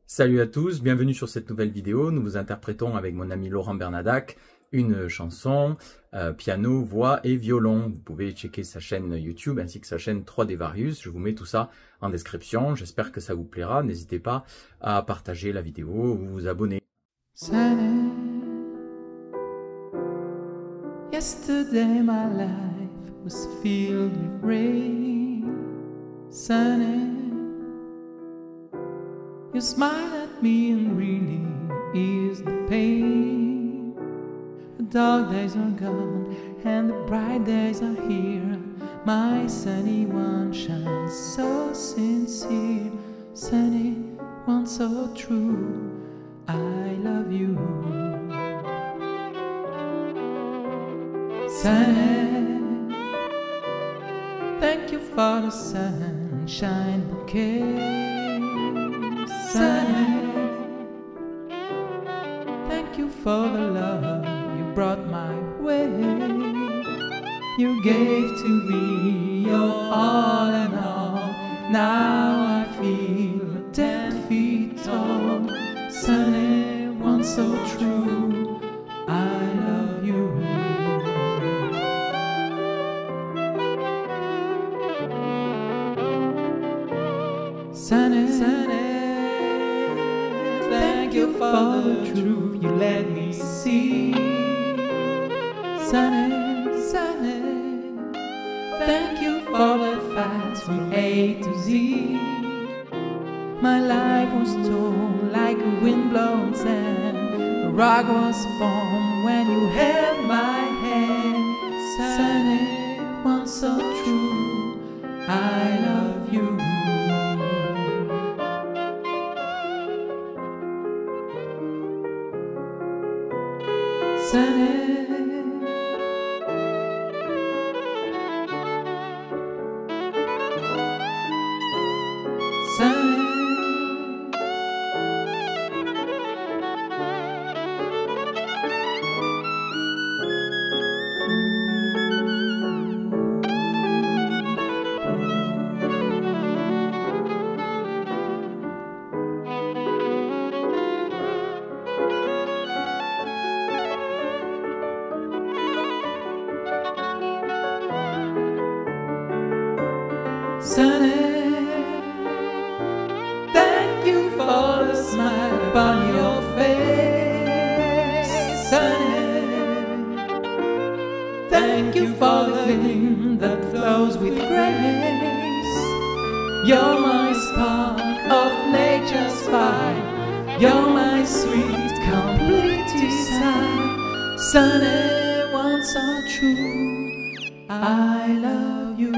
Salut à tous, bienvenue sur cette nouvelle vidéo. Nous vous interprétons avec mon ami Laurent Bernadac une chanson, piano, voix et violon. Vous pouvez checker sa chaîne YouTube ainsi que sa chaîne 3D Varius. Je vous mets tout ça en description. J'espère que ça vous plaira. N'hésitez pas à partager la vidéo ou vous abonner. Sunny, yesterday my life was filled with rain. Sunny, you smile at me and really ease the pain. The dark days are gone and the bright days are here. My sunny one shines so sincere. Sunny one so true, I love you. Sunny, thank you for the sunshine bouquet. Sunny, thank you for the love you brought my way. You gave to me your all and all. Now I feel 10 feet tall. Sunny, one so true, I love you. Sunny, thank you for the truth you let me see. Sunny, thank you for the facts from A to Z. My life was torn like a windblown sand. The rock was formed when you held my hand. Sunny, one so true, I love you. Sunny, sunny, sunny, thank you for the smile upon your face. Sunny, thank you for the gleam that flows with grace. You're my spark of nature's fire. You're my sweet, complete desire. Sunny, one so true, I love you.